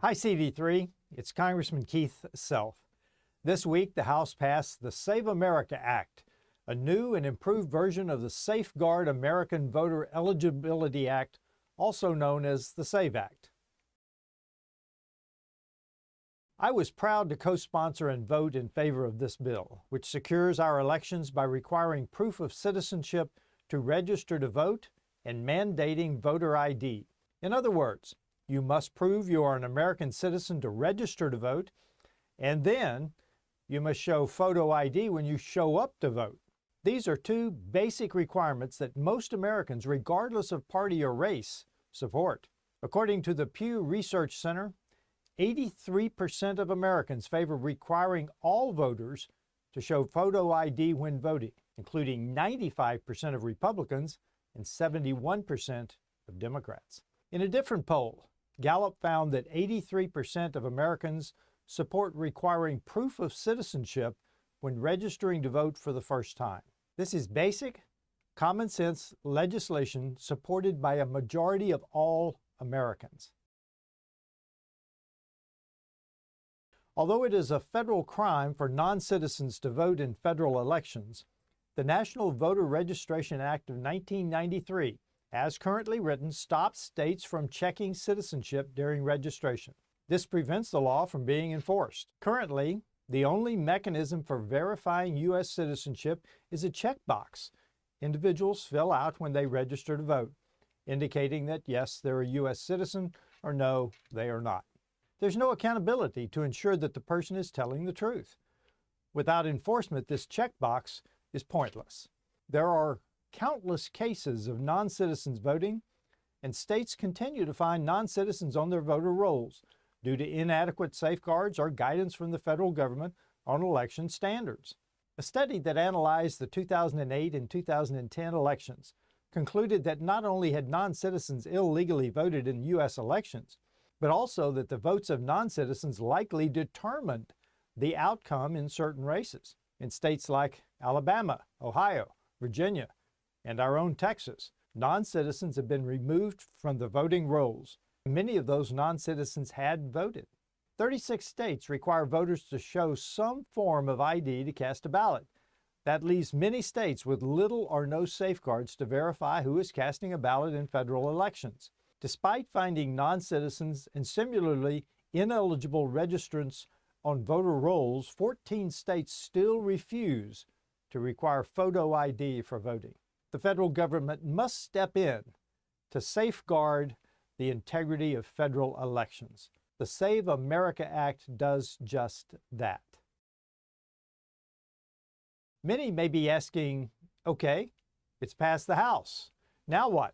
Hi, CD3. It's Congressman Keith Self. This week, the House passed the Save America Act, a new and improved version of the Safeguard American Voter Eligibility Act, also known as the SAVE Act. I was proud to co-sponsor and vote in favor of this bill, which secures our elections by requiring proof of citizenship to register to vote and mandating voter ID. In other words, you must prove you are an American citizen to register to vote, and then you must show photo ID when you show up to vote. These are two basic requirements that most Americans, regardless of party or race, support. According to the Pew Research Center, 83% of Americans favor requiring all voters to show photo ID when voting, including 95% of Republicans and 71% of Democrats. In a different poll, Gallup found that 83% of Americans support requiring proof of citizenship when registering to vote for the first time. This is basic, common sense legislation supported by a majority of all Americans. Although it is a federal crime for non-citizens to vote in federal elections, the National Voter Registration Act of 1993, as currently written, stops states from checking citizenship during registration. This prevents the law from being enforced. Currently, the only mechanism for verifying U.S. citizenship is a checkbox individuals fill out when they register to vote, indicating that yes, they're a U.S. citizen, or no, they are not. There's no accountability to ensure that the person is telling the truth. Without enforcement, this checkbox is pointless. There are countless cases of non-citizens voting, and states continue to find non-citizens on their voter rolls due to inadequate safeguards or guidance from the federal government on election standards. A study that analyzed the 2008 and 2010 elections concluded that not only had non-citizens illegally voted in U.S. elections, but also that the votes of non-citizens likely determined the outcome in certain races. In states like Alabama, Ohio, Virginia, and our own Texas, non-citizens have been removed from the voting rolls. Many of those non-citizens had voted. 36 states require voters to show some form of ID to cast a ballot. That leaves many states with little or no safeguards to verify who is casting a ballot in federal elections. Despite finding non-citizens and similarly ineligible registrants on voter rolls, 14 states still refuse to require photo ID for voting. The federal government must step in to safeguard the integrity of federal elections. The Save America Act does just that. Many may be asking, okay, it's passed the House. Now what?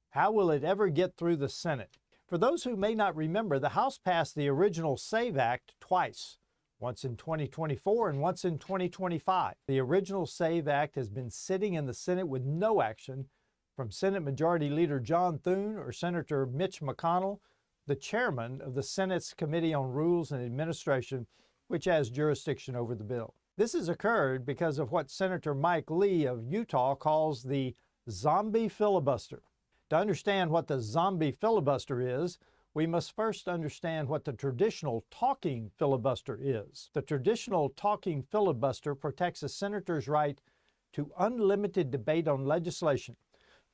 How will it ever get through the Senate? For those who may not remember, the House passed the original SAVE Act twice, once in 2024 and once in 2025. The original SAVE Act has been sitting in the Senate with no action from Senate Majority Leader John Thune or Senator Mitch McConnell, the chairman of the Senate's Committee on Rules and Administration, which has jurisdiction over the bill. This has occurred because of what Senator Mike Lee of Utah calls the zombie filibuster. To understand what the zombie filibuster is, we must first understand what the traditional talking filibuster is. The traditional talking filibuster protects a senator's right to unlimited debate on legislation.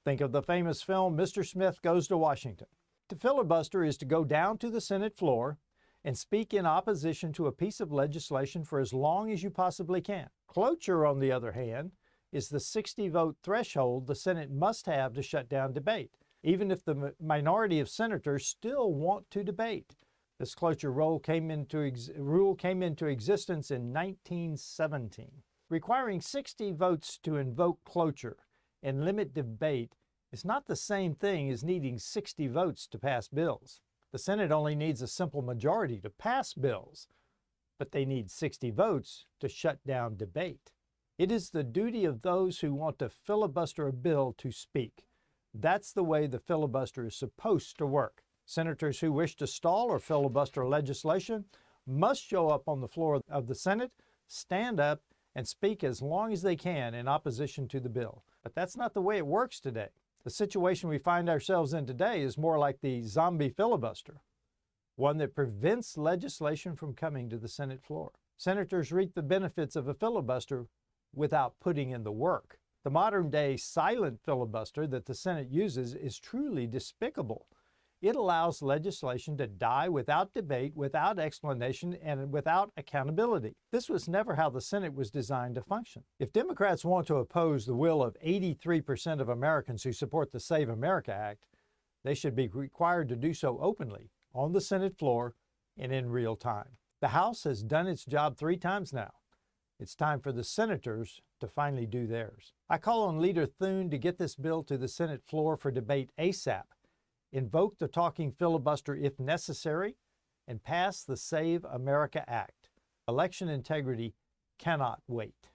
Think of the famous film, Mr. Smith Goes to Washington. To filibuster is to go down to the Senate floor and speak in opposition to a piece of legislation for as long as you possibly can. Cloture, on the other hand, is the 60-vote threshold the Senate must have to shut down debate, even if the minority of senators still want to debate. This cloture rule came into existence in 1917. Requiring 60 votes to invoke cloture and limit debate is not the same thing as needing 60 votes to pass bills. The Senate only needs a simple majority to pass bills, but they need 60 votes to shut down debate. It is the duty of those who want to filibuster a bill to speak. That's the way the filibuster is supposed to work. Senators who wish to stall or filibuster legislation must show up on the floor of the Senate, stand up, and speak as long as they can in opposition to the bill. But that's not the way it works today. The situation we find ourselves in today is more like the zombie filibuster. one that prevents legislation from coming to the Senate floor. Senators reap the benefits of a filibuster without putting in the work. The modern-day silent filibuster that the Senate uses is truly despicable. It allows legislation to die without debate, without explanation, and without accountability. This was never how the Senate was designed to function. If Democrats want to oppose the will of 83% of Americans who support the Save America Act, they should be required to do so openly, on the Senate floor, and in real time. The House has done its job 3 times now. It's time for the senators to finally do theirs. I call on Leader Thune to get this bill to the Senate floor for debate ASAP, invoke the talking filibuster if necessary, and pass the Save America Act. Election integrity cannot wait.